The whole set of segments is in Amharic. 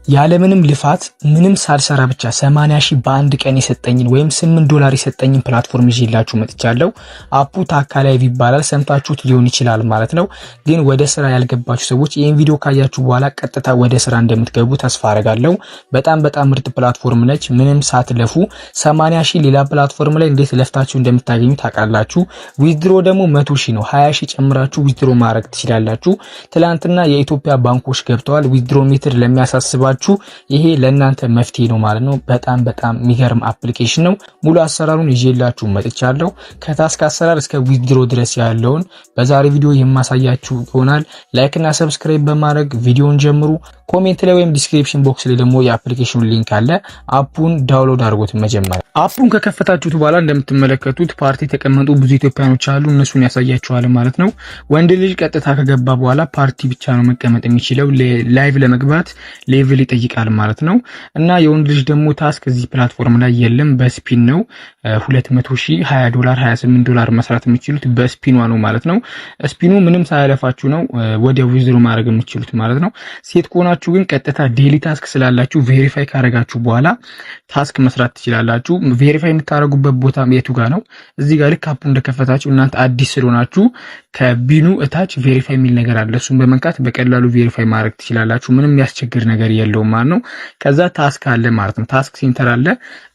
ያለምንም ልፋት ምንም ሳልሰራ ብቻ 80,000 በአንድ ቀን የሰጠኝን ወይም $8 የሰጠኝን ፕላትፎርም ይዤላችሁ መጥቻለሁ። አፑ ታካ ላይቭ ይባላል። ሰምታችሁት ሊሆን ይችላል ማለት ነው። ግን ወደ ስራ ያልገባችሁ ሰዎች ይህን ቪዲዮ ካያችሁ በኋላ ቀጥታ ወደ ስራ እንደምትገቡ ተስፋ አደርጋለሁ። በጣም ምርጥ ፕላትፎርም ነች። ምንም ሳትለፉ 80,000 ሌላ ፕላትፎርም ላይ እንዴት ለፍታችሁ እንደምታገኙ ታውቃላችሁ። ዊዝድሮ ደግሞ 100,000 ነው። 20,000 ጨምራችሁ ዊዝድሮ ማድረግ ትችላላችሁ። ትላንትና የኢትዮጵያ ባንኮች ገብተዋል። ዊዝድሮ ሜትድ ለሚያሳስባችሁ ይሄ ለእናንተ መፍትሄ ነው ማለት ነው። በጣም የሚገርም አፕሊኬሽን ነው። ሙሉ አሰራሩን ይዤላችሁ መጥቻለሁ። ከታስክ አሰራር እስከ ዊዝድሮ ድረስ ያለውን በዛሬ ቪዲዮ የማሳያችሁ ይሆናል። ላይክ እና ሰብስክራይብ በማድረግ ቪዲዮውን ጀምሩ። ኮሜንት ላይ ወይም ዲስክሪፕሽን ቦክስ ላይ ደግሞ የአፕሊኬሽኑ ሊንክ አለ። አፑን ዳውንሎድ አድርጉት። መጀመሪያ አፑን ከከፈታችሁት በኋላ እንደምትመለከቱት ፓርቲ የተቀመጡ ብዙ ኢትዮጵያኖች አሉ። እነሱን ያሳያችኋል ማለት ነው። ወንድ ልጅ ቀጥታ ከገባ በኋላ ፓርቲ ብቻ ነው መቀመጥ የሚችለው። ላይቭ ለመግባት ሌቭል ይጠይቃል ማለት ነው። እና የወንድ ልጅ ደግሞ ታስክ እዚህ ፕላትፎርም ላይ የለም። በስፒን ነው 200,000 $20 $28 መስራት የምትችሉት በስፒኗ ነው ማለት ነው። ስፒኑ ምንም ሳያለፋችሁ ነው ወዲያው ዊዝድሮ ማድረግ የምትችሉት ማለት ነው። ሴት ከሆናችሁ ግን ቀጥታ ዴሊ ታስክ ስላላችሁ ቬሪፋይ ካረጋችሁ በኋላ ታስክ መስራት ትችላላችሁ። ቬሪፋይ የምታረጉበት ቦታ የቱ ጋር ነው? እዚህ ጋር ልክ አፑ እንደከፈታችሁ እናንተ አዲስ ስለሆናችሁ ከቢኑ እታች ቬሪፋይ የሚል ነገር አለ። እሱን በመንካት በቀላሉ ቬሪፋይ ማድረግ ትችላላችሁ። ምንም ያስቸግር ነገር የለውም ማለት ነው። ከዛ ታስክ አለ ማለት ነው። ታስክ ሴንተር አለ።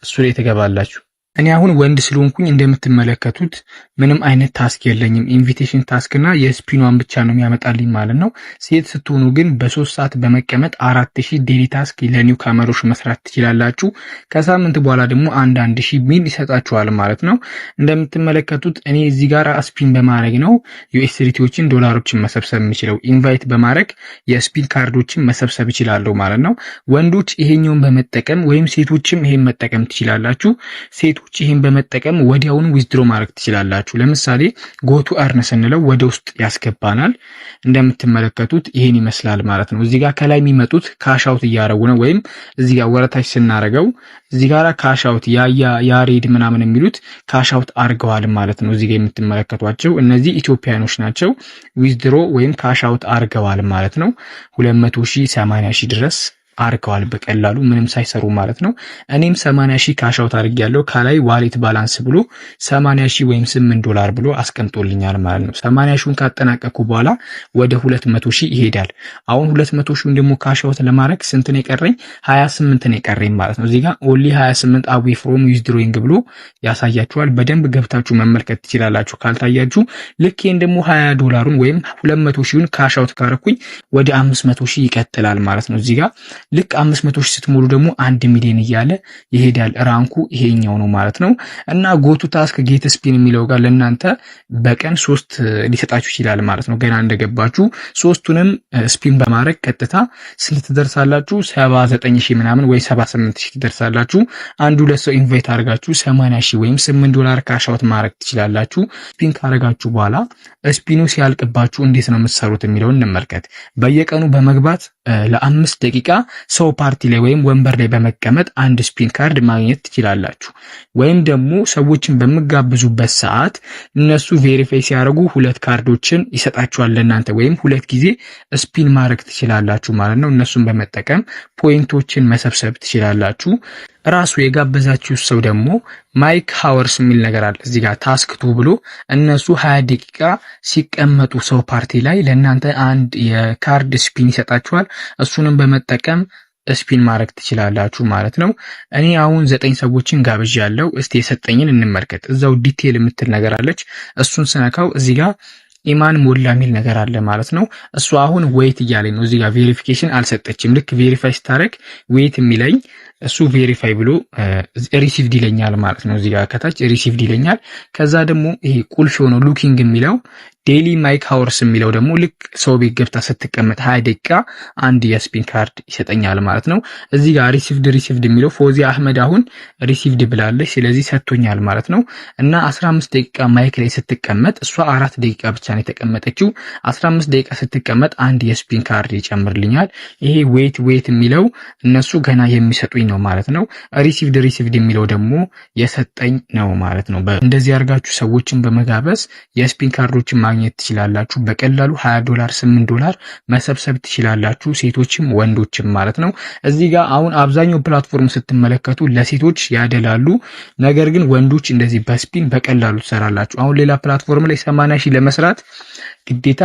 እሱ ላይ ተገባላችሁ። እኔ አሁን ወንድ ስለሆንኩኝ እንደምትመለከቱት ምንም አይነት ታስክ የለኝም። ኢንቪቴሽን ታስክ እና የስፒኗን ብቻ ነው የሚያመጣልኝ ማለት ነው። ሴት ስትሆኑ ግን በ3 ሰዓት በመቀመጥ 4,000 ዴሊ ታስክ ለኒው ካመሮች መስራት ትችላላችሁ። ከሳምንት በኋላ ደግሞ 1,000 ሚል ይሰጣችኋል ማለት ነው። እንደምትመለከቱት እኔ እዚህ ጋር ስፒን በማድረግ ነው ዩኤስዲቲዎችን ዶላሮችን መሰብሰብ የምችለው። ኢንቫይት በማድረግ የስፒን ካርዶችን መሰብሰብ ይችላሉ ማለት ነው። ወንዶች ይሄኛውን በመጠቀም ወይም ሴቶችም ይሄን መጠቀም ትችላላችሁ። ሴቶች ይሄን በመጠቀም ወዲያውኑ ዊዝድሮ ማድረግ ትችላላችሁ። ለምሳሌ ጎቱ አርን ስንለው ወደ ውስጥ ያስገባናል። እንደምትመለከቱት ይሄን ይመስላል ማለት ነው። እዚህ ጋር ከላይ የሚመጡት ካሻውት እያረጉ ነው። ወይም እዚህ ጋር ወረታች ስናረገው እዚህ ጋር ካሻውት ያሬድ ምናምን የሚሉት ካሻውት አርገዋል ማለት ነው። እዚህ ጋር የምትመለከቷቸው እነዚህ ኢትዮጵያኖች ናቸው። ዊዝድሮ ወይም ካሻውት አርገዋል ማለት ነው። 200,000 80,000 ድረስ አርከዋል በቀላሉ ምንም ሳይሰሩ ማለት ነው። እኔም 80,000 ካሻውት አድርጌያለሁ። ካላይ ዋሌት ባላንስ ብሎ 80,000 ወይም $8 ብሎ አስቀምጦልኛል ማለት ነው። 80,000ን ካጠናቀቁ በኋላ ወደ 200,000 ይሄዳል። አሁን 200,000ን ደግሞ ካሻውት ለማድረግ ስንት ነው የቀረኝ? 28 ነው የቀረኝ ማለት ነው። እዚህ ጋር ኦንሊ 28 away from withdrawing ብሎ ያሳያችኋል። በደንብ ገብታችሁ መመልከት ትችላላችሁ። ካልታያችሁ ልክ ይሄን ደግሞ $20ን ወይም 200,000ን ካሻውት ካረኩኝ ወደ 500,000 ይቀጥላል ማለት ነው። እዚህ ጋር ልክ 500,000 ስትሞሉ ደግሞ 1 ሚሊዮን እያለ ይሄዳል። ራንኩ ይሄኛው ነው ማለት ነው። እና ጎቱ ታስክ ጌት ስፒን የሚለው ጋር ለእናንተ በቀን 3 ሊሰጣችሁ ይችላል ማለት ነው። ገና እንደገባችሁ 3ቱንም ስፒን በማድረግ ቀጥታ ስንት ትደርሳላችሁ? 79,000 ምናምን ወይ 78,000 ትደርሳላችሁ። አንድ ሁለት ሰው ኢንቫይት አድርጋችሁ 80,000 ወይም $8 ካሻውት ማድረግ ትችላላችሁ። ስፒን ካረጋችሁ በኋላ ስፒኑ ሲያልቅባችሁ እንዴት ነው የምትሰሩት የሚለውን እንመልከት። በየቀኑ በመግባት ለ5 ደቂቃ ሰው ፓርቲ ላይ ወይም ወንበር ላይ በመቀመጥ አንድ ስፒን ካርድ ማግኘት ትችላላችሁ። ወይም ደግሞ ሰዎችን በመጋብዙበት ሰዓት እነሱ ቬሪፋይ ሲያደርጉ 2 ካርዶችን ይሰጣችኋል ለእናንተ ወይም 2 ጊዜ ስፒን ማድረግ ትችላላችሁ ማለት ነው። እነሱን በመጠቀም ፖይንቶችን መሰብሰብ ትችላላችሁ። ራሱ የጋበዛችሁ ሰው ደግሞ ማይክ ሃወርስ የሚል ነገር አለ እዚህ ጋር ታስክ 2 ብሎ እነሱ 20 ደቂቃ ሲቀመጡ ሰው ፓርቲ ላይ ለእናንተ አንድ የካርድ ስፒን ይሰጣችኋል። እሱንም በመጠቀም ስፒን ማድረግ ትችላላችሁ ማለት ነው። እኔ አሁን 9 ሰዎችን ጋብዣለሁ። እስቲ የሰጠኝን እንመልከት። እዛው ዲቴል የምትል ነገር አለች። እሱን ስነካው እዚህ ጋር ኢማን ሞላ የሚል ነገር አለ ማለት ነው። እሱ አሁን ዌይት እያለኝ ነው። እዚህ ጋር ቬሪፊኬሽን አልሰጠችም። ልክ ቬሪፋይ ስታረግ ዌይት የሚለኝ እሱ ቬሪፋይ ብሎ ሪሲቭድ ይለኛል ማለት ነው። እዚህ ጋር ከታች ሪሲቭድ ይለኛል። ከዛ ደግሞ ይሄ ቁልፍ የሆነው ሉኪንግ የሚለው ዴሊ ማይክ ሃወርስ የሚለው ደግሞ ልክ ሰው ቤት ገብታ ስትቀመጥ 20 ደቂቃ አንድ የስፒን ካርድ ይሰጠኛል ማለት ነው። እዚህ ጋር ሪሲቭድ የሚለው ፎዚያ አህመድ አሁን ሪሲቭድ ብላለች፣ ስለዚህ ሰጥቶኛል ማለት ነው። እና 15 ደቂቃ ማይክ ላይ ስትቀመጥ እሷ 4 ደቂቃ ብቻ ነው የተቀመጠችው። 15 ደቂቃ ስትቀመጥ አንድ የስፒን ካርድ ይጨምርልኛል። ይሄ ዌት የሚለው እነሱ ገና የሚሰጡኝ ነው ማለት ነው። ሪሲቭድ የሚለው ደግሞ የሰጠኝ ነው ማለት ነው። እንደዚህ አድርጋችሁ ሰዎችን በመጋበዝ የስፒን ካርዶችን ማግኘት ትችላላችሁ። በቀላሉ $20 $8 መሰብሰብ ትችላላችሁ፣ ሴቶችም ወንዶችም ማለት ነው። እዚህ ጋር አሁን አብዛኛው ፕላትፎርም ስትመለከቱ ለሴቶች ያደላሉ። ነገር ግን ወንዶች እንደዚህ በስፒን በቀላሉ ትሰራላችሁ። አሁን ሌላ ፕላትፎርም ላይ 80 ሺህ ለመስራት ግዴታ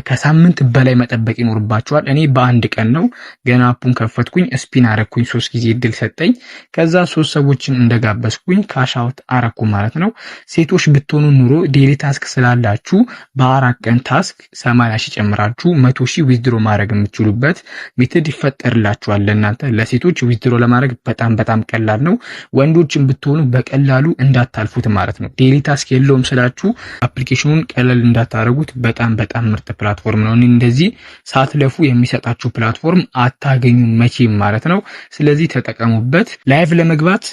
ከሳምንት በላይ መጠበቅ ይኖርባቸዋል። እኔ በአንድ ቀን ነው ገና አፑን ከፈትኩኝ፣ ስፒን አረኩኝ፣ 3 ጊዜ እድል ሰጠኝ። ከዛ 3 ሰዎችን እንደጋበዝኩኝ ካሽ አውት አረኩ ማለት ነው። ሴቶች ብትሆኑ ኑሮ ዴሊ ታስክ ስላላችሁ በ4 ቀን ታስክ 80 ሺህ ጨምራችሁ 100 ሺህ ዊዝድሮ ማድረግ የምትችሉበት ሜትድ ይፈጠርላችኋል። ለእናንተ ለሴቶች ዊዝድሮ ለማድረግ በጣም ቀላል ነው። ወንዶችን ብትሆኑ በቀላሉ እንዳታልፉት ማለት ነው። ዴሊ ታስክ የለውም ስላችሁ አፕሊኬሽኑን ቀለል እንዳታረጉት። በጣም ምርጥ ፕላትፎርም ነው። እንደዚህ ሳትለፉ የሚሰጣችሁ ፕላትፎርም አታገኙም መቼም ማለት ነው። ስለዚህ ተጠቀሙበት። ላይቭ ለመግባት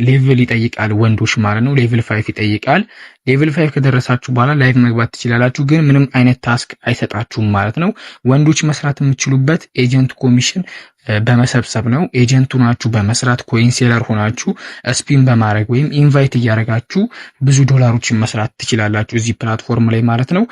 ሌቭል ይጠይቃል ወንዶች ማለት ነው። ሌቭል 5 ይጠይቃል። ሌቭል 5 ከደረሳችሁ በኋላ ላይቭ መግባት ትችላላችሁ፣ ግን ምንም አይነት ታስክ አይሰጣችሁም ማለት ነው። ወንዶች መስራት የምትችሉበት ኤጀንት ኮሚሽን በመሰብሰብ ነው። ኤጀንት ሆናችሁ በመስራት ኮይን ሴለር ሆናችሁ ስፒን በማድረግ ወይም ኢንቫይት እያደረጋችሁ ብዙ ዶላሮችን መስራት ትችላላችሁ እዚህ ፕላትፎርም ላይ ማለት ነው።